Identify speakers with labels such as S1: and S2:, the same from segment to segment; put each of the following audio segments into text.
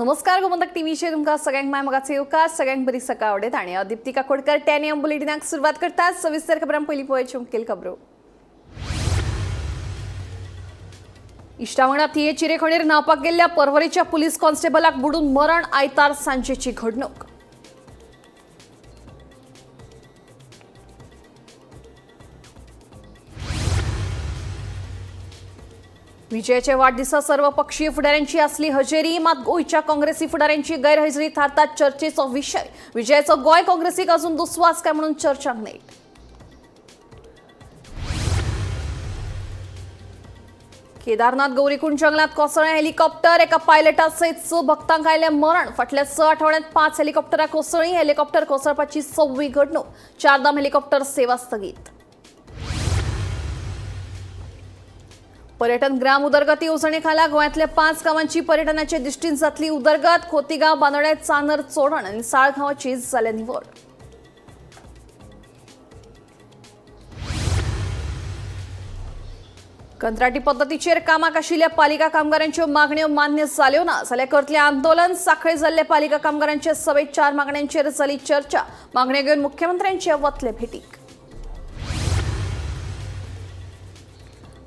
S1: नमस्कार गोमंतक टीव्हीचे तुमका सगळ्यांक मायमगाचे येवकार सगळ्यांक बरी सकाळ आवडेत आणि दीप्ती काकोडकर 10 AM बुलेटिनाक सुरुवात करतात। सविस्तर खबरां पयली पळोवया मुखेल खबरो। इश्टावांगडा थिये चिरेखणीर न्हावपाक गेल्ल्या परवरीच्या पुलीस कॉन्स्टेबलाक बुडून मरण आयतार सांजेची घडणूक। विजयाचे वाढदिसा सर्वपक्षीय फुडाऱ्यांची असली हजेरी, मात गोयच्या काँग्रेसी फुडाऱ्यांची गैरहजेरी थारतात चर्चेचो विषय। विजयाचो गोय काँग्रेसीक अजून दुस्वास काय म्हणून चर्चाक नेट। केदारनाथ गौरीकुंड जंगलात कोसळ्ळें हेलिकॉप्टर, एका पायलटा सयत 6 भक्तांक आयलें मरण। फाटल्या 6 आठवड्यांत 5 हेलिकॉप्टरां कोसळ्ळीं। हेलिकॉप्टर कोसळपाची 6वी घडणूक। चारधाम हेलिकॉप्टर सेवा स्थगीत। पर्यटन ग्राम उदरगत येवजणे खाला गोंयांतल्या 5 गांवांची पर्यटनाचे दिश्टीन जातली उदरगत। खोतीगांव, बांदोडे, चांदर, चोडण आनी साळगांवाची जाल्या निवड। कंत्राटी पद्दतीचेर कामाक आशिल्ल्या पालिका कामगारांच्यो मागण्यो मान्य जाल्यो ना जाल्यार करतले आंदोलन। सांखळे जाल्ल्या पालिका कामगारांचे सभेत 4 मागण्यांचेर जाली चर्चा। मागण्यो घेवन मुख्यमंत्र्यांचे वतले भेटीक।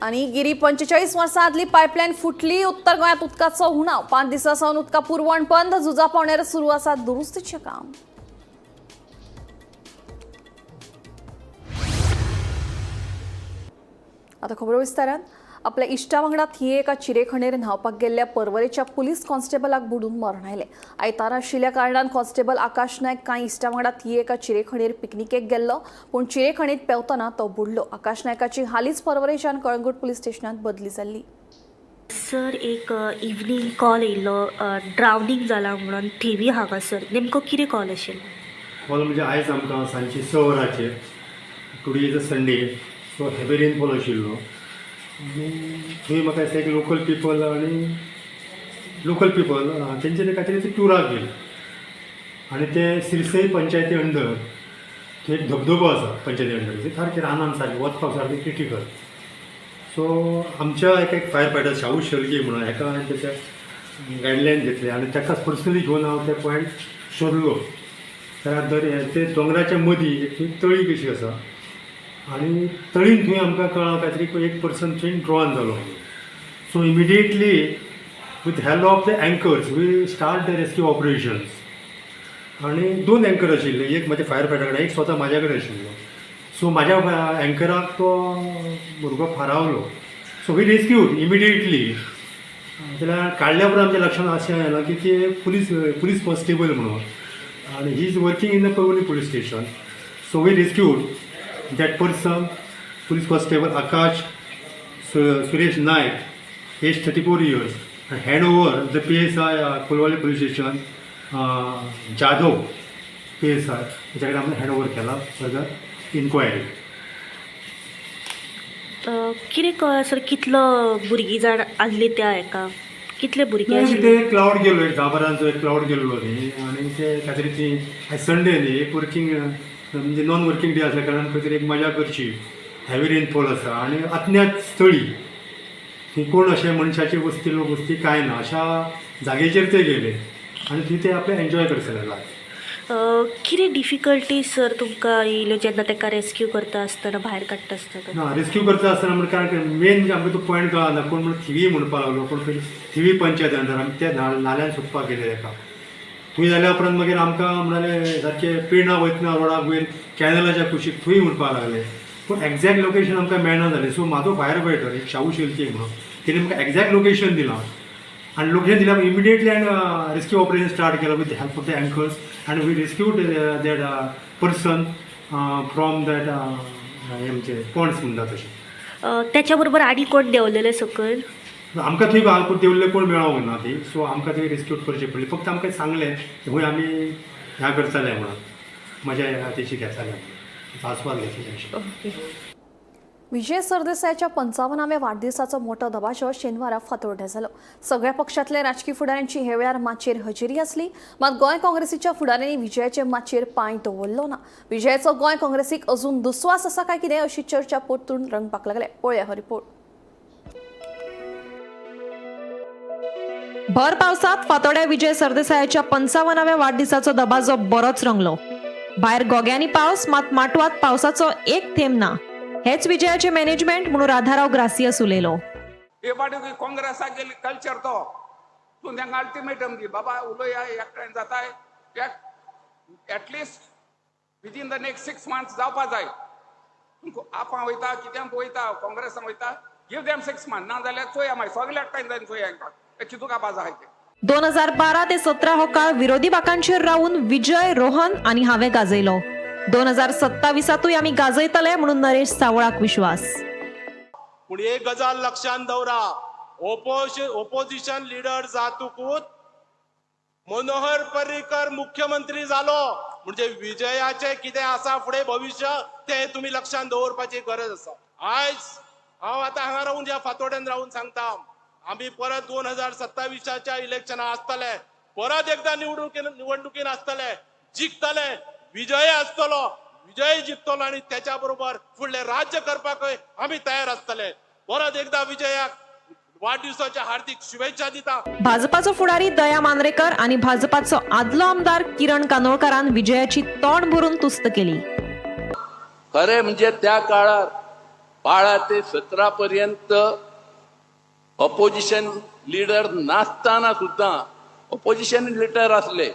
S1: आणि गिरी 45 वर्सां आदली पायपलायन फुटली। उत्तर गोंयांत उदकाचो उणाव। 5 दिसां सावन उदका पुरवण बंद। झुजा पावण्यार सुरू आसा दुरुस्तीचें काम। आता खबरो विस्तारान। आपल्या इश्टा वांगडा थिये एका चिरेखणीर न्हावपाक गेल्ल्या परवरेच्या पुलीस कॉन्स्टेबलाक बुडून मरण आयलें। आयतार आशिल्ल्या कारणान कॉन्स्टेबल आकाश नायक कांय इश्टा वांगडा थिये एका चिरेखणीर पिकनिकेक गेल्लो, पूण चिरेखणीत पेंवतना तो बुडलो। आकाश नायकाची हालींच परवरेच्यान कळंगूट पुलीस स्टेशनांत बदली जाल्ली।
S2: सर, एक इवनिंग कॉल येयल्लो ड्रावनिंग जाला म्हणून थिवी हांगासर। नेमको कितें कॉल आशिल्लो?
S3: कॉल म्हणजे आयज आमकां सांजची 6 वरांचेर, today is a Sunday, so heavy rainfall आशिल्लो। थंय म्हाका दिसता एक लोकल पीपल तेंचे ते खातीर टुराक गेले आनी ते सिरसय पंचायती अंडर थंय एक धबधबो आसा पंचायती अंडर, थंय सारकें रानान सारकें वचपाक सारकें क्रिटिकल। सो आमच्या एक फायर फायटर शाहू शेळके म्हणून हेका हांवें तेच्या गायडलायन घेतले आनी ताकाच पर्सनली घेवन हांव ते पॉयंट सोदलो। तर ते दोंगराच्या मदीं एक तळी कशी आसा आनी तळीन थंय आमकां कळ्ळां काय तरी एक पर्सन थंय ड्रॉन जालो। So immediately with help of the anchors we start the rescue operations. आनी 2 एंकर आशिल्ले, एक म्हाज्या फायर फायटराकडे, एक स्वता म्हाज्या कडेन आशिल्लो। सो म्हाज्या एंकराक तो भुरगो फारावलो। So we rescued immediately. जाल्यार काडल्या उपरांत आमच्या लक्षांत अशें आयलां की ते पुलीस कॉन्स्टेबल म्हणून, आनी he is working in the Porvorim police station. So we rescued that person, police constable Akash Suresh Naik, age 34 years, and hand over the PSI Kolwale police station Jadhav PSI, त्याच्याकडे आम्ही hand over केला further inquiry.
S2: कितें कळ्ळां sir, कितलो भुरगीं जाण आसली त्या हेका, कितले भुरगे आशिल्ले?
S3: ते क्लाउड गेलो, एक 10-12 एक क्लाउड गेल्लो न्ही, आनी ते खातीर ती संडे न्ही, एक वर्किंग म्हणजे नॉन वर्किंग डे असल्या कारणान खंय तरी एक मजा करची। हेवी रेनफॉल आसा आनी अज्ञात स्थळी, थंय कोण अशें मनशाची वस्ती कांय ना अशा जागेचेर ते गेले आनी थंय ते आपले एन्जॉय करतले लायफ।
S2: कितें डिफिकल्टी सर तुमकां येयल्यो जेन्ना ताका रेस्क्यू करता आसतना, भायर काडटा आसतना?
S3: ना, रेस्क्यू करता आसतना म्हणजे कारण मेन म्हणजे आमकां तो पॉयंट कळना, कोण म्हणून थिवी म्हणपाक लागलो, कोण खंय थिवी पंचायत अंडर आमी त्या नाल्यान सोदपाक गेले ताका। थंय जाल्या उपरांत मागीर आमकां म्हणाले सारकें पेडणा वयतना रोडाक वयर कॅनलाच्या कुशीक थंय म्हणपाक लागले, पूण एक्झॅक्ट लोकेशन आमकां मेळना जालें। सो म्हाजो फायर फायटर एक शाहू शेळके म्हणून तेणे म्हाका एक्झॅक्ट लोकेशन दिलां आनी लोकेशन दिल्या इमिडिएटली हांवें रेस्क्यू ऑपरेशन स्टार्ट केलो with help of the anchors आनी we rescued that person from that आमचे पॉण्ड्स म्हणटा तशें।
S2: त्याच्या बरोबर आनी कोण देंवलेले सकयल?
S3: आमकां थंय भायर देवल्ले कोण मेळोंक ना ती, सो आमकां थंय रेस्क्यू करचें पडलें। फक्त आमकां सांगलें खंय आमी ह्या करतले म्हणून, म्हज्या हातीची घेताले, आस्वाद घेतले।
S1: विजय सरदेसायाच्या 55व्या वाढदिवसाचो मोठो दबाजो शेनवारा फातोर्ड्या जालो। सगळ्या पक्षांतल्या राजकीय फुडाऱ्यांची हे वेळार माचयेर हजेरी आसली, मात गोंय काँग्रेसीच्या फुडाऱ्यांनी विजयाचे माचयेर पांय दवरलो ना। विजयाचो गोंय काँग्रेसीक अजून दुस्वास आसा काय कितें अशी चर्चा परतून रंगपाक लागल्या। पळया हो रिपोर्ट।
S4: भर पावसात फातोड्या विजय सरदेसायाच्या 55व्या वाढदिवसाचो दबाजो बरोच रंगलो. भायर गोग्यांनी पावस, मात माटवात पावसाचो एक थेंब ना. हेच विजयाचे मॅनेजमेंट म्हणून राधाराव ग्रासियस उलयलो.
S5: हे पाटी काँग्रेसाक गेली कल्चर तो तूं तांकां अल्टिमेटम दी बाबा उलया एकठांय जाताय at least within the next 6 months जावपा जाय. आपा वयता कित्याक वयता काँग्रेसाक वयता गिव देम 6 months ना जाल्यार चोया मागीर सगळे एकठांय जावन चोया हांकां कितू कापा जाय ते.
S4: 2012 ते 17 हो काळ विरोधी बाकांचेर रावून विजय, रोहन आणि हांवें गाजयलो. 2027 आमी गाजयतले म्हणून नरेश सावळाक विश्वास.
S6: पूण एक गजाल लक्षात दवरा, ओपोजिशन लिडर जातकूच मनोहर पर्रीकर मुख्यमंत्री जालो म्हणजे विजयाचे कितें आसा फुडें भविष्य ते तुम्ही लक्षात दवरपाची गरज आसा. आयज हांव आतां हांगा रावन ह्या फातोड्यान रावन सांगता, आम्ही परत 2027च्या इलेक्शनाक आसतले, परत एकदा निवडणुकीन आसतले, जिखतले, विजय आसतलो, विजय जिखतलो आणि त्याच्या बरोबर फुडले राज्य करपाकय आम्ही तयार आसतले. परत एकदा विजयाक वाढदिवसाच्या हार्दिक शुभेच्छा दिता.
S4: भाजपाचो फुडारी दया मांद्रेकर आणि भाजपाचो आदलो आमदार किरण कानोळकरान विजयाची तोंड भरून तुस्त केली.
S7: खरे म्हणजे त्या काळात 12 ते 17 पर्यंत ऑपोजिशन लीडर नासताना सुद्धा ऑपोजिशन लीडर असले,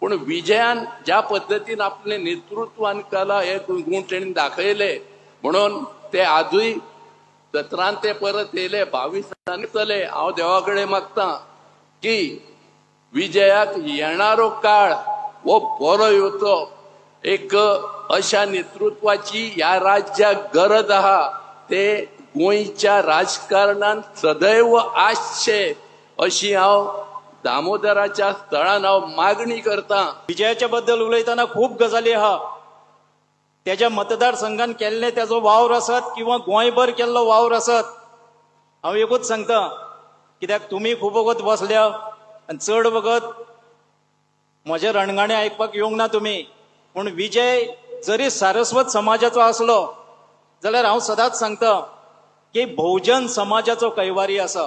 S7: पण विजयान ज्या पद्धतीन आपले नेतृत्व आणि कला हे गुण त्यांनी दाखयले म्हणून ते आजूय 17 ते परत येले 22 चले. हांव देवाकडे मागता की विजयाक येणारो काळ वो बरो येवचो. एक अशा नेतृत्वाची ह्या राज्याक गरज आहा ते गोंयच्या राजकारणात सदैव आसचे अशी हांव दामोदराच्या स्थळान हांव मागणी करता.
S8: विजयाच्या बद्दल उलयतना खूप गजाली आहा. त्याच्या मतदारसंघान केल्ले त्याचो वावर आसत किंवा गोंयभर केल्लो वावर आसत. हांव एकूच सांगता, कित्याक तुमी खूब वगत बसल्या आनी चड वगत म्हजे रणगाणे आयकपाक येवंक ना तुमी, पूण विजय जरी सारस्वत समाजाचो आसलो जाल्यार हांव सदांच सांगता की बहुजन समाजाचो कैवारी आसा.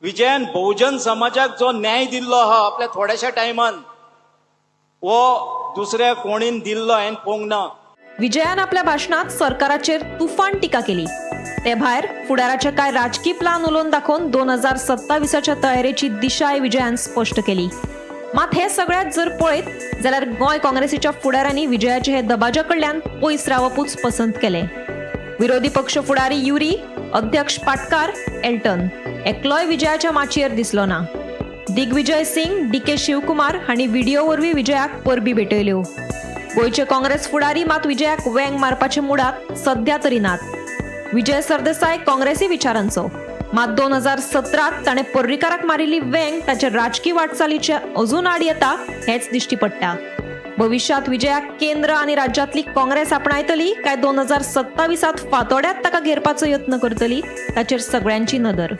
S8: विजयान बहुजन समाजाक जो न्याय दिल्लो आहा आपल्या थोड्याशा टायमान, वो दुसऱ्या कोणीन दिल्लो हांवें पळोवंक ना.
S4: विजयान आपल्या भाषणात सरकाराचेर तुफान टीका केली. ते भायर फुडाराचे काय राजकीय प्लान उलोवन दाखोवन 2027च्या तयारेची दिशाय विजयान स्पश्ट केली. मात हे सगळ्यात जर पळयत जाल्यार गोंय काँग्रेसीच्या फुडाऱ्यांनी विजयाचे हे दबाज्या कडल्यान पयस रावपूच पसंत केले. विरोधी पक्ष फुडारी युरी, अध्यक्ष पाटकार, एल्टन एकलोय विजयाच्या माचयेर दिसलो ना. दिग्विजय सिंग, DK शिवकुमार हांणी व्हिडिओ वरवीं विजयाक परबी भेटयल्यो. गोंयचे काँग्रेस फुडारी मात विजयाक वेंग मारपाच्या मुडात सध्या तरी नात. विजय सरदेसाय काँग्रेसी विचारांचो, मात 2017 ताणें पर्रीकाराक मारिल्ली वेंग ताच्या राजकीय वाटचालीचे अजून आड येता हेच दिश्टी पडटा. भविष्यात विजयाक केंद्र आणि राज्यातली काँग्रेस आपणायतली काय 2027 फातोड्यात ताका घेरपाचो यत्न करतली ताचेर सगळ्यांची नदर.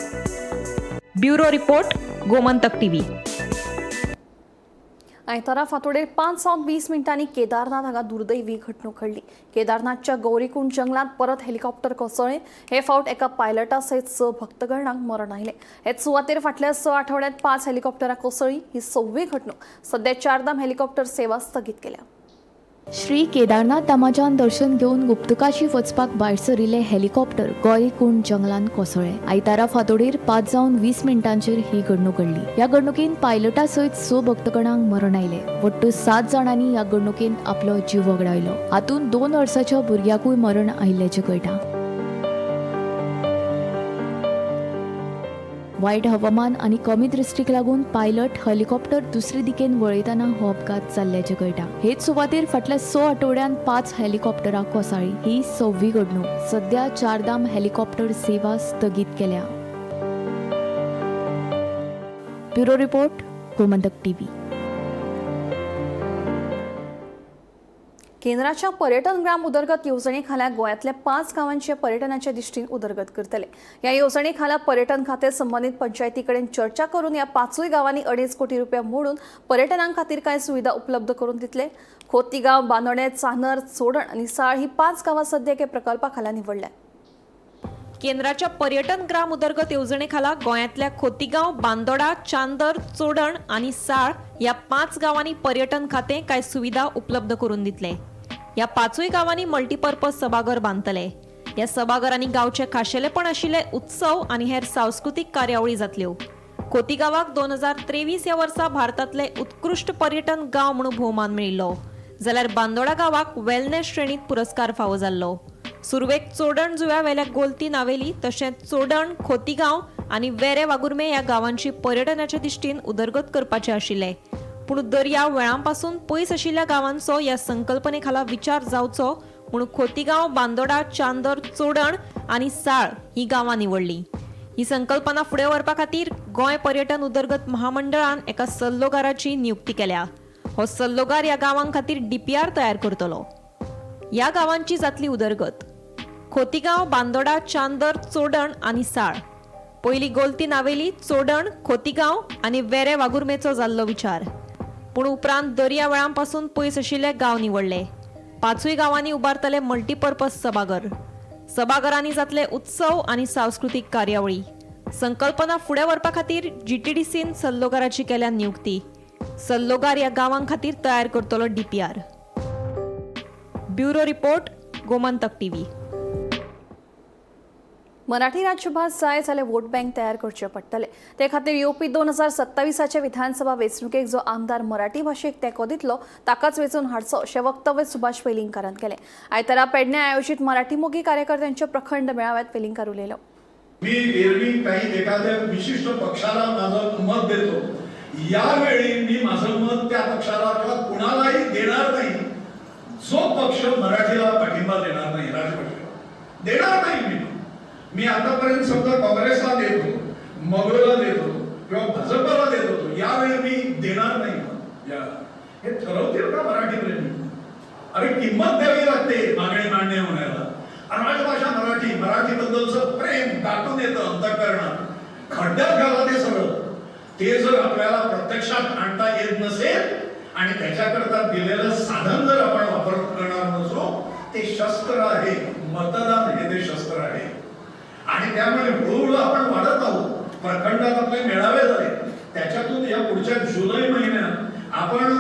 S4: Bureau report, Gomantak TV.
S1: आयतारा फातोडेर 5 जावन 20 मिनटांनी केदारनाथ हांगा दुर्दैवी घडणूक घडली. केदारनाथच्या गौरीकुंड जंगलात परत हेलिकॉप्टर कोसळ्ळें. हे फावट एका पायलटा सयत 6 भक्तगणांक मरण आयलें. हेच सुवातेर फाटल्या 6 आठवड्यांत 5 हेलिकॉप्टरां कोसळ्ळी. ही 6वी घडणूक. सध्या 4 दाम हेलिकॉप्टर सेवा स्थगीत केल्या.
S9: श्री केदारनाथ धामाच्यान दर्शन घेवन गुप्तकाशी वचपाक भायर सरिल्ले हेलिकॉप्टर गौरीकुंड जंगलान कोसळ्ळें. आयतारा फातोडेर 5 जावन 20 मिनटांचेर ही घडणूक घडली. ह्या घडणुकेन पायलटा सयत 6 भक्तगणांक मरण आयलें. वट्ट 7 जाणांनी ह्या घडणुकेन आपलो जीव वगडायलो. हातूंत 2 वर्साच्या भुरग्याकूय मरण आयिल्ल्याचें कळटा. वायट हवामान आणि कमी दृश्टीक लागून पायलट हेलिकॉप्टर दुसरे दिकेन वळयतना हो अपघात जाल्ल्याचें कळटा. हेच सुवातेर फाटल्या 6 आठवड्यांत 5 हेलिकॉप्टरां कोसळ्ळी. ही 6वी घडणूक. सध्या 4 दाम हेलिकॉप्टर सेवा स्थगीत केल्या. Bureau report, Gomantak TV.
S1: केंद्राच्या पर्यटन ग्राम उदरगत योजनेखाला गोंयांतल्या 5 गावांचे पर्यटनाच्या दिश्टीन उदरगत करतले. या योजनेखाला पर्यटन खाते संबंधित पंचायती कडेन चर्चा करून या 5 गावांनी 2.5 कोटी रुपया मोडून पर्यटनां खातीर कांय सुविधा उपलब्ध करून दितले. खोतीगांव, बांदोडे, चांदर, चोडण आणि साळ ही 5 गावां सध्या एके प्रकल्पा खाला निवडल्या.
S4: केंद्राच्या पर्यटन ग्राम उदरगत येवजणेखाला गोंयांतल्या खोतीगांव, बांदोडा, चांदर, चोडण आणि साळ या 5 गावांनी पर्यटन खाते काय सुविधा उपलब्ध करून दितले। या 5 गावांनी मल्टीपर्पज सभाघर बांधतले। या सभाघरांनी गावचे खाशेलेपण आशिल्ले उत्सव आणि हेर सांस्कृतिक कार्यावळी जातल्यो। खोतीगावाक 2023 या वर्सा भारतातले उत्कृष्ट पर्यटन गांव म्हणून भोवमान मेळिल्लो, जाल्यार बांदोडा गावाक वेलनेस श्रेणीत पुरस्कार फावो जाल्लो। सुरवेक चोडण जुव्या वेल्या गोलती नावेली तशेंच चोडण, खोतीगांव आणि वेरे वागुर्मे या गावांची पर्यटनाच्या दिश्टीन उदरगत करपाचे आशिल्ले, पूण दर्या वेळांपासून पयस आशिल्ल्या गावांचो या संकल्पनेखाला विचार जावचो म्हणून खोतीगांव, बांदोडा, चांदर, चोडण आणि साळ ही गावां निवडली। ही संकल्पना फुडें व्हरपा खातीर गोंय पर्यटन उदरगत महामंडळान एका सल्लोगाराची नियुक्ती केल्या। हो सल्लोगार या गावां खातीर DPR तयार करतलो। या गावांची जातली उदरगत खोतीगांव, बांदोडा, चांदर, चोडण आणि साळ। पयली गोलती नावेली चोडण, खोतीगांव आणि वेरे वागुर्मेचो जाल्लो विचार, पूण उपरांत दर्या वेळांपासून पयस आशिल्ले गांव निवडले। 5 गावांनी उबारतले मल्टीपर्पज सभाघर। सभाघरांनी जातले उत्सव आणि सांस्कृतिक कार्यावळी। संकल्पना फुडें व्हरपा खातीर GTDCन सल्लोगाराची केल्या नियुक्ती। सल्लोगार या गावां खातीर तयार करतलो DPR। Bureau report, Gomantak TV।
S1: Marathi राज्यभास जाय जाल्यार वोट बँक तयार करचे पडटले। ते खातीर येवपी 2027च्या विधानसभा वेंचणुकेक जो आमदार मराठी भाशेक तेंको दितलो ताकाच वेंचून हाडचो अशें वक्तव्य सुभाष वेलिंगकारान केलें। आयतारा पेडण्यां आयोजीत मराठी मोगी कार्यकर्त्यांच्या प्रखंड मेळाव्यात वेलिंगकार उलयलो।
S10: मी एरवी काही एखाद्या विशिष्ट पक्षाला माझं मत देतो, यावेळी मी माझं मत त्या पक्षाला किंवा कुणालाही देणार नाही जो पक्ष मराठीला पाठिंबा देणार नाही, राजपक्षाला देणार नाही। मी आतापर्यंत समजा काँग्रेसला देतो, मगोला देतो किंवा भाजपला देत होतो, यावेळी मी देणार नाही। हे ठरवतील का मराठी प्रेमी? अरे किंमत द्यावी लागते मागणी मान्य होण्याला। राजभाषा मराठी, मराठीबद्दलचं प्रेम दाटून येतं अंतःकरणात, खड्ड्यात घाला ते सगळं। ते जर आपल्याला प्रत्यक्षात आणता येत नसेल आणि त्याच्याकरता दिलेलं साधन जर आपण वापर करणार नसो, ते शस्त्र आहे, मतदान हे ते शस्त्र आहे। आणि त्यामुळे हळूहळू आपण वाढत आहोत। प्रखंडात आपले मेळावे झाले, त्याच्यातून या पुढच्या जुलै महिन्यात आपण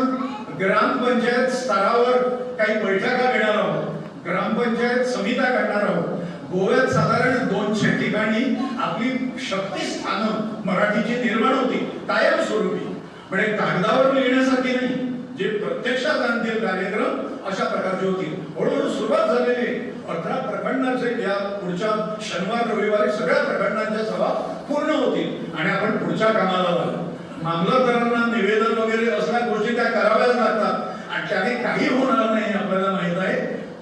S10: ग्रामपंचायत स्तरावर काही बैठका घेणार आहोत, ग्रामपंचायत समित्या करणार आहोत। गोव्यात साधारण 200 ठिकाणी आपली शक्तिस्थानं मराठीची निर्माण होती कायमस्वरूपी, म्हणजे कागदावर लिहिण्यासारखी नाही, जे प्रत्यक्षात आणतील कार्यक्रम अशा प्रकारचे होतील। हळूहळू सुरुवात झालेली 18 प्रखंडाचे या पुढच्या शनिवार रविवारी सगळ्या प्रखंडांच्या सभा पूर्ण होतील आणि आपण पुढच्या कामाला लागलो। मामलतदारांना निवेदन वगैरे असल्या गोष्टी त्या कराव्याच लागतात आणि त्याने काही होणार नाही आपल्याला माहित आहे।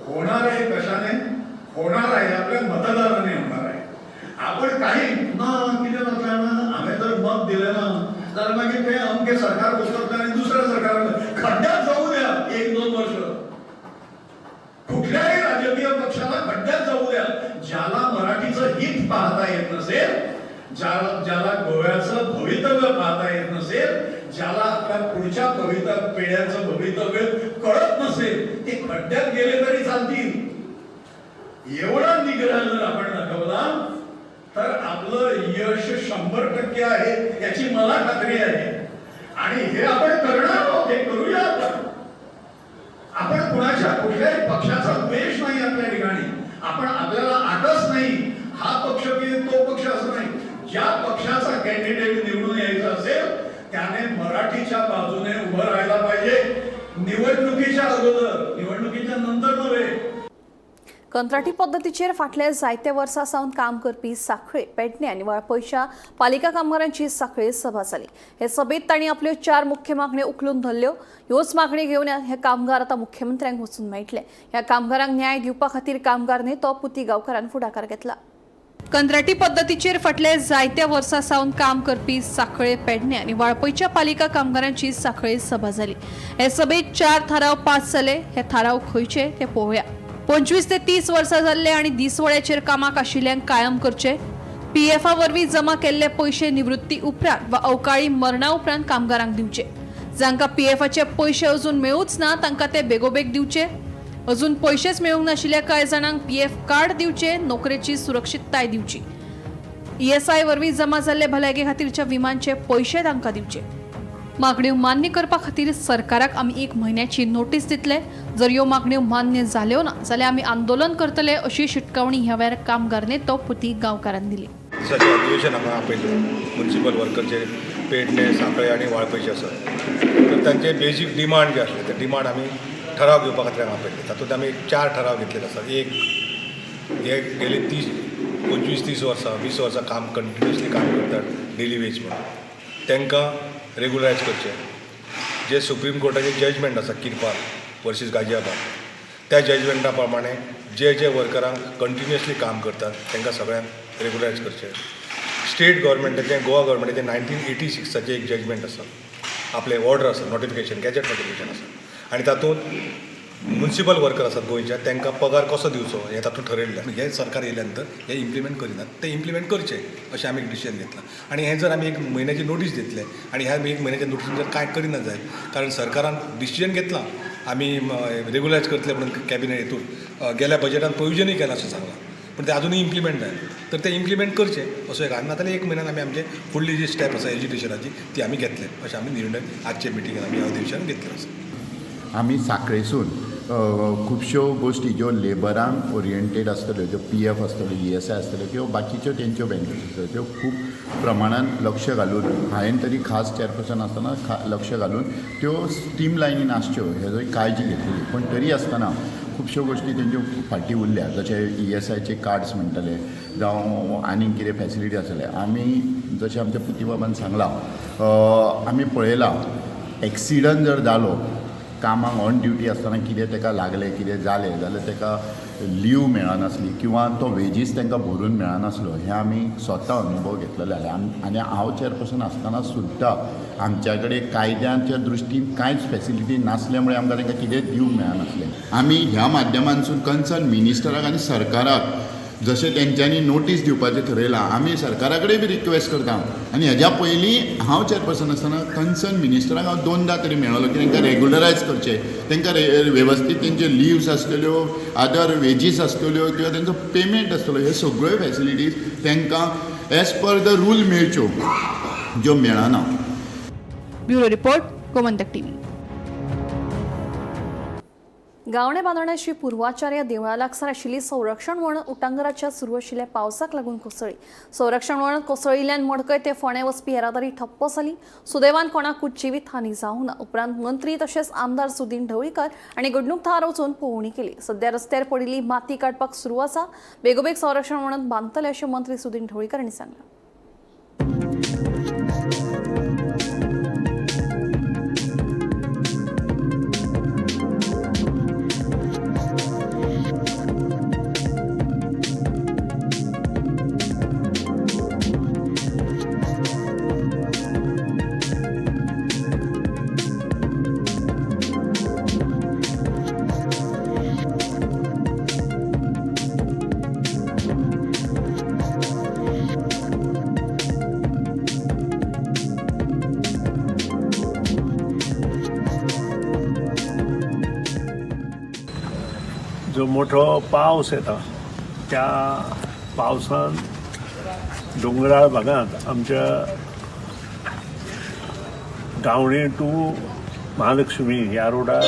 S10: होणार आहे कशाने? होणार आहे आपल्या मतदाराने होणार आहे। आपण काही ना किती नसल्यानं आम्ही जर मत दिलं ना तर मग ते अमके सरकार बसवतं आणि दुसरं सरकार खड्ड्यात जाऊ द्या 1-2 वर्ष, कुठल्याही राजकीय पक्षाला खड्ड्यात जाऊ द्या। ज्याला मराठीचं हित पाहता येत नसेल, ज्याला गोव्याचं भवितव्य पाहता येत नसेल, ज्याला आपल्या पुढच्या पिढ्यांचं भवितव्य कळत नसेल, ते खड्ड्यात गेले तरी चालतील। एवढा निग्रह जर आपण दाखवला तर आपलं यश 100% आहे याची मला खात्री आहे आणि हे आपण करणार आहोत, हे करूया आपण कुणाच्या कुठल्याही पक्षाचा द्वेष नाही आपल्या ठिकाणी, आपण आपल्याला आटच नाही हा पक्ष की तो पक्ष असं नाही। ज्या पक्षाचा कॅन्डिडेट निवडून यायचा असेल त्याने मराठीच्या बाजूने उभं राहायला पाहिजे, निवडणुकीच्या अगोदर, निवडणुकीच्या नंतर नव्हे।
S1: कंत्राटी पद्दतीचेर फाटले जायते वर्सां सावन काम करपी सांखळे, पेडणे आनी वाळपयच्या पालिका कामगारांची सांखळे सभा जाली। हे सभेत तांणी आपल्यो 4 मुख्य मागण्यो उखलून धरल्यो। ह्योच मागणी घेवन हे कामगार आतां मुख्यमंत्र्यांक वचून मेळटले। ह्या कामगारांक न्याय दिवपा खातीर कामगार नेतो पुती गांवकारान फुडाकार घेतला। कंत्राटी पद्दतीचेर फाटले जायत्या वर्सां सावन काम करपी सांखळे, पेडणे आनी वाळपयच्या पालिका कामगारांची सांखळे सभा जाली। हे सभेत 4 थाराव पास जाले। हे थाराव खंयचे ते पळोवया। 25 ते 30 वर्सां जाल्ले आनी दिसवळ्याचेर कामाक आशिल्ल्यांक कायम करचे। PF वरवीं जमा केल्ले पयशे निवृत्ती उपरांत वा अवकाळी मरणा उपरांत कामगारांक दिवचे। जांकां PFचे पयशे अजून मेळूच ना तांकां ते बेगोबेग दिवचे। अजून पैसेच मेळूंक नाशिल्ल्या कांय जाणांक PF कार्ड दिवचे, नोकरेची सुरक्षीतताय दिवची, ESI वरवीं जमा जाल्ले भलायके खातीरच्या विमांचे पयशे तांकां दिवचे. मागण्यो मान्य करपा खातीर सरकाराक आमी 1 म्हयन्याची नोटीस दितले. जर ह्यो मागण्यो मान्य जाल्यो ना जाल्यार आमी आंदोलन करतले अशी शिटकावणी ह्या वेळार कामगार नेतो पुती गांवकारांनी दिली.
S11: दिसाचें अधिवेशन हांगा आपयलें म्युन्सिपल वर्करचे पेडणे, सांखळे आनी वाळपयचे आसात. तर तांचे बेजीक डिमांड जे आसले ते डिमांड आमी ठराव घेवपा खातीर हांगा आपयले. तातूंत आमी 4 ठराव घेतलेले आसात. एक हे गेली 25-30 वर्सां 20 वर्सां काम कंटिन्युअसली काम करतात डेली वेज म्हणून तांकां रेगुलरायज करचें. जे सुप्रीम कोर्टाचे जजमेंट आसा किरपाल वर्सीस गाजियाबाद त्या जजमेंटा प्रमाणे जे वर्करांक कंटिन्युअसली काम करतात तांकां सगळ्यांक रेगुलरायज करचें. स्टेट गव्हर्मेंटाचें गोवा गव्हर्मेंटाचें 1986चे एक जजमेंट आसा, आपले ऑर्डर आसा, नोटिफिकेशन गॅजेट नोटिफिकेशन आसा आनी तातूंत म्युन्सिपल वर्कर आसात गोंयच्या तांकां पगार कसो दिवचो हें तातूंत ठरयल्लें. हे सरकार येयल्या नंतर हे इम्प्लिमेंट करिनात, ते इम्प्लिमेंट करचें अशें आमी एक डिसिजन घेतलां. आनी हें जर आमी 1 म्हयन्याची नोटीस दितले आनी ह्या 1 म्हयन्याच्या नोटीसीन जर कांय करिना जायत कारण सरकारान डिसिजन घेतलां आमी रेगुलरायज करतले म्हणून कॅबिनेट हितून गेल्या बजेटान प्रोविजनूय केलां अशें सांगलां, पूण ते अजूनय इम्प्लिमेंट जाय. तर ते इम्प्लिमेंट करचें असो एक आनी नाजाल्यार 1 म्हयन्यान आमी आमचे फुडली जी स्टेप आसा एज्युकेशनाची ती आमी घेतले अशें आमी निर्णय आजचे मिटिंगेन आमी अधिवेशन घेतलें आसा.
S12: आमी साखळेसून खुबश्यो गोश्टी ज्यो लेबरांक ओरिएंटेड आसतल्यो, ज्यो PF आसतल्यो, ESI आसतल्यो किंवा बाकीच्यो तेंच्यो बेनिफिट्स आसतल्यो त्यो खूब प्रमाणात लक्ष घालून हांवें तरी खास चेअरपर्सन आसतना लक्ष घालून त्यो स्ट्रीम लायनीन आसच्यो हेजोय काळजी घेतली. पण तरी आसतना खुबश्यो गोश्टी तेंच्यो फाटीं उरल्या, जशे ESIचे कार्ड्स म्हणटाले जावं आनीक कितें फॅसिलिटी आसतले. आमी जशें आमच्या पुती बाबान सांगलां आमी पळयलां एक्सिडंट जर जालो कामाक ऑन ड्युटी आसतना कितें ताका लागलें कितें जालें जाल्यार ताका लीव मेळनासली किंवा तो वेजीस तांकां भरून मेळनासलो हें आमी स्वता अनुभव घेतलेले आनी हांव चेअरपर्सन आसतना सुद्दां आमच्या कडेन कायद्याच्या दृश्टीन कांयच फॅसिलिटी नासल्या मुळे आमकां तांकां कितें दिवंक मेळनासलें. आमी ह्या माध्यमांतसून कन्सर्न मिनिस्टराक आनी सरकाराक जशें तेंच्यांनी नोटीस दिवपाचें थरयलां आमी सरकारा कडेन बी रिक्वेस्ट करता. आनी हेज्या पयलीं हांव चेअरपर्सन आसतना कन्सर्न मिनिस्टराक हांव 2दा तरी मेळ्ळो की तांकां रेगुलरायज करचें, तांकां वेवस्थीत तेंच्यो लिव्स आसतल्यो, अदर वेजीस आसतल्यो किंवा तेंचो पेमेंट आसतलो, ह्यो सगळ्यो फॅसिलिटीज तांकां एज पर द रूल मेळच्यो ज्यो मेळना.
S1: Bureau report, Gomantak TV. गावणे बांदण्याची पूर्वाचार्य देवळा लागसार आशिल्ली संरक्षण वण उटंगराच्या सुरू आशिल्ल्या पावसाक लागून कोसळ्ळी. संरक्षण वण कोसळिल्ल्यान मडकय ते फोंडे वचपी येरादारी ठप्प जाली. सुदैवान कोणाकूच जिवीत हानी जावंक ना. उपरांत मंत्री तशेंच आमदार सुदीन ढवळीकर हांणी घडणूक थळार वचून पळोवणी केली. सध्या रस्त्यार पडिल्ली माती काडपाक सुरू आसा. बेगोबेग संरक्षण वण बांदतले अशें मंत्री सुदीन ढवळीकर हांणी सांगलां.
S13: जो मोठो पावस येता त्या पावसान डोंगराळ भागांत आमच्या गावणे टू महालक्ष्मी ह्या रोडार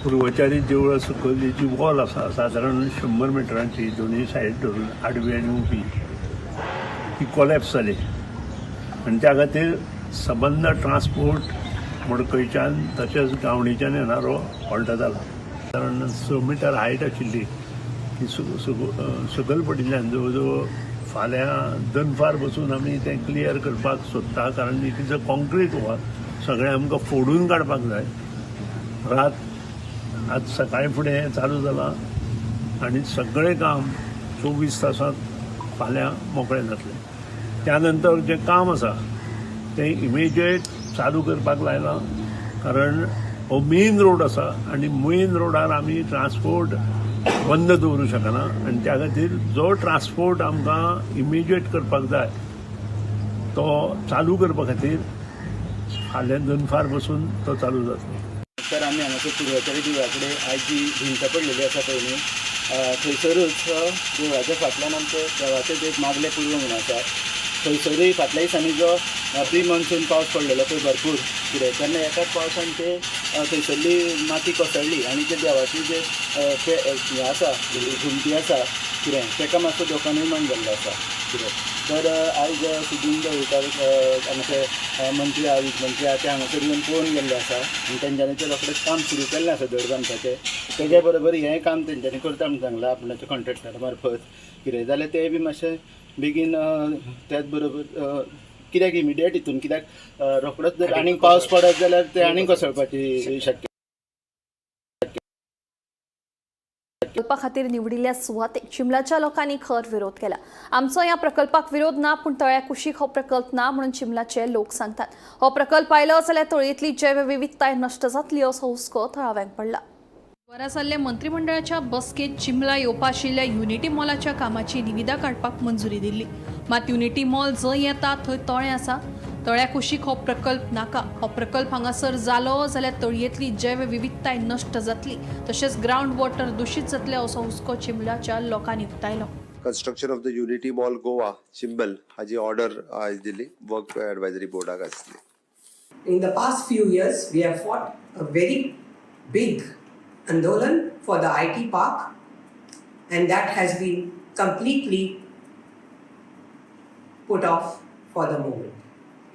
S13: पूर्वचारी देवळा सकयल जी वॉल आसा सादारण 100 मिटरांची दोनूय सायड धरून आडवी आनी उबी ही कोलॅप्स जाली आनी त्या खातीर सबंद ट्रान्सपोर्ट मडकयच्यान तशेंच गावणेच्यान येणारो हॉल्ट जाला. कारण 6 मिटर हायट आशिल्ली ती सकयल पडिल्ल्यान जवळ जवळ फाल्यां दनपार बसून आमी तें क्लियर करपाक सोदता. कारण it is a concrete wall, सगळें आमकां फोडून काडपाक जाय. आज सकाळी फुडें चालू जालां आनी सगळें काम 24 तासांत फाल्यां मोकळें जातलें. त्या नंतर जें काम आसा तें इमिजिएट चालू करपाक लायलां. कारण हो मेन रोड आसा आनी मेन रोडार आमी ट्रान्सपोर्ट बंद दवरूं शकना आनी त्या खातीर जो ट्रान्सपोर्ट आमकां इमिजिएट करपाक जाय तो चालू करपा खातीर फाल्यां दनपार पासून तो चालू जातलो.
S8: तर आमी हांगासर पुर्वाचार्य देवळा कडेन आयज जी भिंत पडलेली आसा पळय न्ही, थंयसरूच देवळाच्या फाटल्यान आमचे देवाचें एक मागले पूर्व म्हणून आसा. थंयसरूय फाटल्या दिसांनी जो प्री मॉन्सून पावस पडलेलो पळय भरपूर कितें, तेन्ना एकाच पावसान ते थंयसरली माती कोसळ्ळी आनी ते देवाची जे हें आसा घुमटी आसा कितें, ताका मातसो धोको निर्माण जाल्लो आसा कितें. तर आयज सुदीन ढवळकार आमचे मंत्री वीज मंत्री आहा ते हांगासर येवन पळोवन गेल्ले आसा आनी तेंच्यांनी तें रोखडेंच काम सुरू केल्लें आसा धड बांदपाचें. तेज्या बरोबर हें काम तेंच्यांनी करता म्हणून सांगलां आपणाच्या कॉन्ट्रॅक्टरा मार्फत कितें. जाल्यार तें बी मातशें बेगीन त्याच बरोबर कित्याक इमिडिएट हितून कित्याक रोखडोच जर आनीक पावस पडत जाल्यार ते आनीक कोसळपाची शक्य.
S1: प्रकल्पा खातीर निवडिल्ल्या सुवातेक चिंबलाच्या लोकांनी खर विरोध केला. आमचो ह्या प्रकल्पाक विरोध ना, पूण तळ्या कुशीक हो प्रकल्प ना म्हणून चिंबलाचे लोक सांगतात. हो प्रकल्प आयलो जाल्यार तळयेंतली जैवविविधताय नश्ट जातली असो हुस्को थळाव्यांक पडला. वरा जाल्ले मंत्रिमंडळाच्या बसकेत चिंबला येवपा आशिल्ल्या युनिटी मॉलाच्या कामाची निविदा काडपाक मंजुरी दिल्ली. मात युनिटी मॉल जंय येता थंय तळें आसा. तळ्या कुशीक हो प्रकल्प नाका. हो प्रकल्प हांगासर जालो जाल्यार तळयेंतली जैवविविधताय नश्ट जातली, तशेंच ग्रावंड वॉटर दूषित जातले असो हुस्को चिंबलाच्या लोकांनी उक्तायलो.
S14: Construction of the unity mall Goa Chimbal हाजी ऑर्डर आज दिली वर्क एडवायझरी बोर्डाक आसली.
S15: In the past few years, we have fought a very big andolan for the IT park, and that has been completely put off for the moment.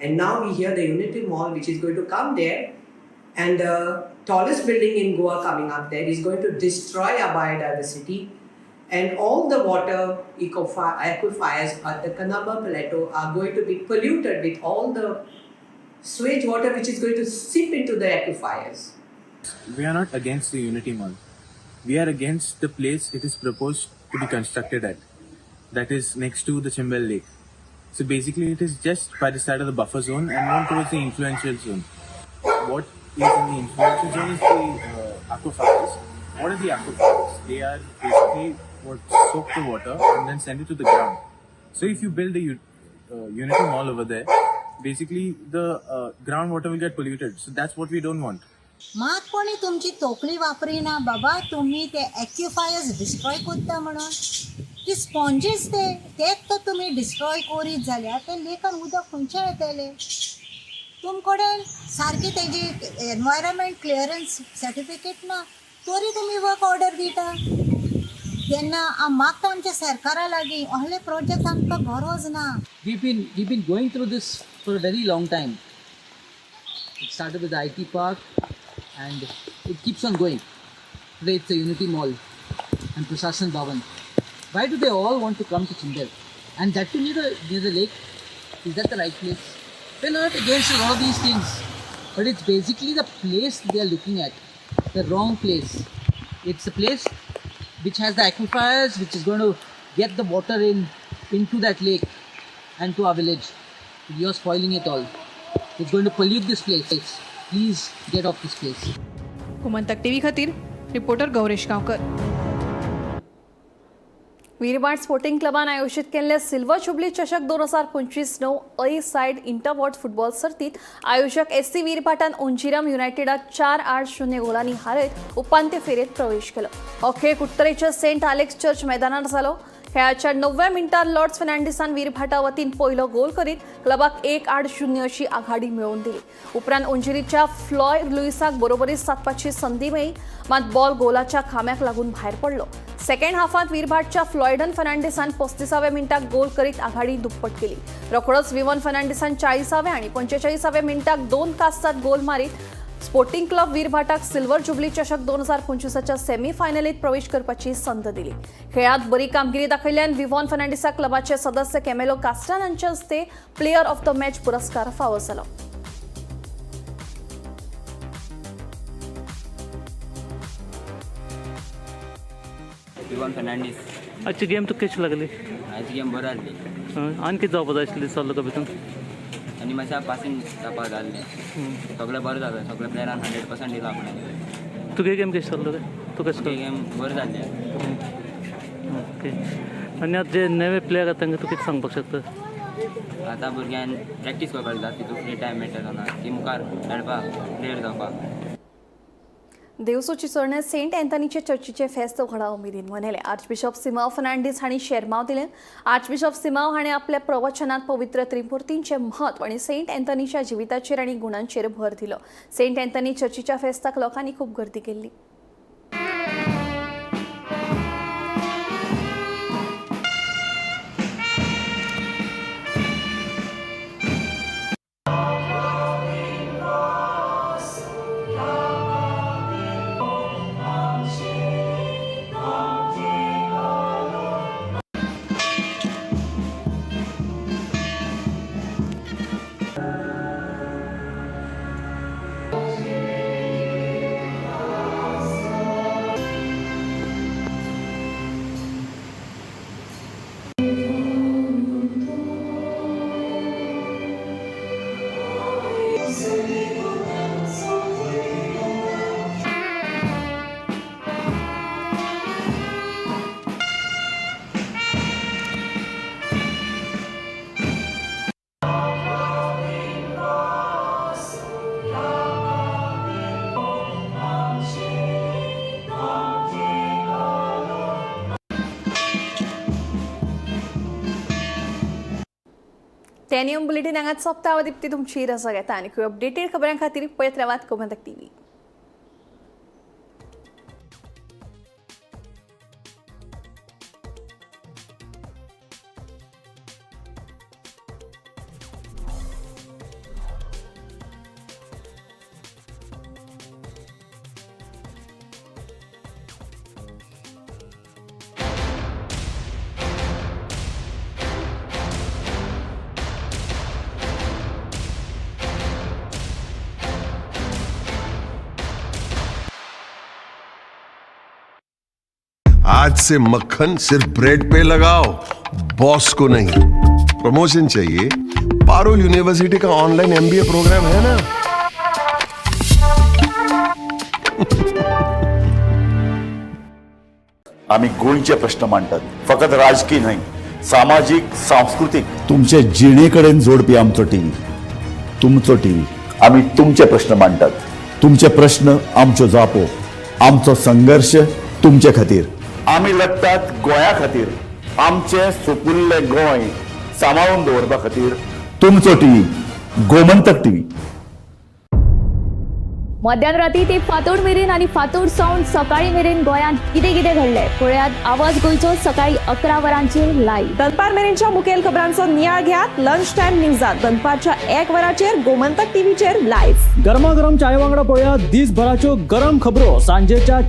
S15: And now we hear the Unity Mall, which is going to come there, and the tallest building in Goa coming up there is going to destroy our biodiversity, and all the water aquifers at the Kannamba Plateau are going to be polluted with all the sewage water which is going to seep into the aquifers.
S16: We are not against the Unity Mall. We are against the place it is proposed to be constructed at. That is next to the Chimbal Lake. So basically it is just by the side of the buffer zone and more towards the influential zone. What is in the influential zone is the aquifers. What are the aquifers? They are basically what soak the water and then send it to the ground. So if you build a Unity Mall over there, basically the groundwater will get polluted. So that's what we don't want.
S17: मात कोणी तुमची तोकली वापरिना बाबा. तुम्ही ते एक्युफायर्स destroy करता म्हणून ती स्पॉन्जीस तेच तो तुम्ही डिस्ट्रॉय करीत जाल्यार ते लेकान उदक खंयचे येतले. तुमकडेन सारकी तेजी एनवायरमेंट क्लियरन्स सर्टिफिकेट ना तरी तुम्ही वर्क ऑर्डर दिता. तेन्ना हांव मागता आमच्या सरकारा लागीं असले प्रोजेक्ट आमकां गरज ना.
S18: We've been going through this for a very long time. It started with the IT park and it keeps on going. Today it's the Unity Mall and Prasashan Bhavan. Why do they all want to come to Chimbal? And that to near the lake, is that the right place? We're not against all these things, but it's basically the place they are looking at, the wrong place. It's a place which has the aquifers, which is going to get the water into that lake and to our village. You're spoiling it all. It's going to pollute this place. Please get off this place.
S1: Gomantak TV खातीर reporter Gauresh Gaonkar. वीरबाट sporting क्लबान आयोजित केल्ले silver jubilee चषक 2025 अ said इंटरवॉर्ड football सर्तीत आयोजक SC वीरभाटान ओंजिरम युनायटेडाक 4-8 गोलांनी हारयत उपांत्य फेरयेत प्रवेश केलो. हो खेळ कुट्टरेच्या सेंट आलेक्स चर्च मैदानार जालो. खेळाच्या 90व्या मिनटार लॉर्ड्स फर्नांडिसान वीरभाटा वतीन पयलो गोल करीत क्लबाक 1-8 अशी आघाडी मिळवून दिली. उपरांत ओंजिरीच्या फ्लॉयड लुईसाक बरोबरीत साधपाची संदी मेळ्ळी, मात बॉल गोलाच्या खांब्याक लागून भायर पडलो. सेकंड हाफांत वीरभाटच्या फ्लॉयडन फर्नांडिसान 35व्या मिनटाक गोल करीत आघाडी दुप्पट केली. रोखडोच विवन फर्नांडिसान 40व्या आणि 45व्या मिनटाक 2 कास्तांत गोल मारीत स्पोर्टिंग क्लब वीरभाटाक सिल्वर जुबली चषक 2025च्या सेमी फायनलीत प्रवेश करपाची संद दिली. खेळात बरी कामगिरी दाखयल्यान विव्हॉन फर्नांडिसाक क्लबाचे सदस्य कॅमेलो कास्टान हांच्या हस्ते प्लेयर ऑफ द मॅच पुरस्कार फावो जालो.
S18: विवान फर्नांडीस.
S19: आजची गेम तुका कशी लागली?
S18: आजची गेम बरी जाल्ली.
S19: आनी कितें जावपा जाय आशिल्लें दिसलो तुका भितून?
S18: आनी मातशें पासींग जावपाक जाल्लें. सगळें बरें जालें. सगळ्या प्लेयरान 100% दिला आपणें.
S19: तुगे गेम कशी जाल्लो रे? तू कशें
S18: गेम बरी जाल्ली.
S19: ओके. आनी आतां जे नवे प्लेयर आसा तांकां तूं कितें सांगपाक शकता?
S20: आतां भुरग्यांक प्रॅक्टीस करपाक जाता तितून फ्री टायम मेळटा तेन्ना ती मुखार खेळपाक प्लेयर जावपाक.
S1: देवसोची चरणे सेंट अँथनीचे चर्चीचे फेस्त व्हडा उमेदीन मनयले. आर्चबिशप सिमाव फर्नांडीस हांणी शेरमाव दिले. आर्चबिशप सिमाव हांणी आपल्या प्रवचनात पवित्र त्रिमुर्तींचे महत्व आणि सेंट अँथनीच्या जिविताचेर आनी गुणांचेर भर दिलो. सेंट अँथनी चर्चीच्या फेस्ताक लोकांनी खूब गर्दी केल्ली. टॅनियम बुलेटिन हांगाच सोंपता. हांव दिप्ती तुमची रजा घेता आनी खूब अपडेटेड खबरां खातीर पळयत रावात गोमंतक TV.
S21: आज से मक्खन सिर्फ ब्रेड पे लगाओ, बॉस को नहीं. प्रमोशन चाहिए? पारुल यूनिवर्सिटी का ऑनलाइन MBA प्रोग्राम है ना.
S22: आम्ही गोंयचे प्रश्न मांडतात, फकत राजकीय न्हय, सामाजिक सांस्कृतिक. तुमचे जिणेकडेन जोडपी आमचो टीव्ही, तुमचो टीव्ही. आम्ही तुमचे प्रश्न मांडतात, तुमचे प्रश्न आमच्यो जापो, आमचो संघर्ष तुमचे खातीर. आम्ही लढतात गोंया खातीर, आमचे सोपुल्ले गोंय सांबाळून दवरपा खातीर. तुमचो टीव्ही, गोमंतक टीव्ही.
S9: मध्यराती ते फातोड मेरेन आणि फातोड सावन सकाळी मेरेन गोंयांत कितें कितें घडलें पळयात आवाज गोंयचो सकाळी 11 वरांचेर लायव्ह.
S4: दनपार मेरेनच्या मुखेल खबरांचो नियाळ घेयात लंच टायम न्यूजात दनपारच्या 1 वराचेर गोमंतक टीव्हीचेर लायव्ह.
S23: गरमागरम चाय वांगडा पळयात दीसभराच्यो गरम खबरो सांजेच्या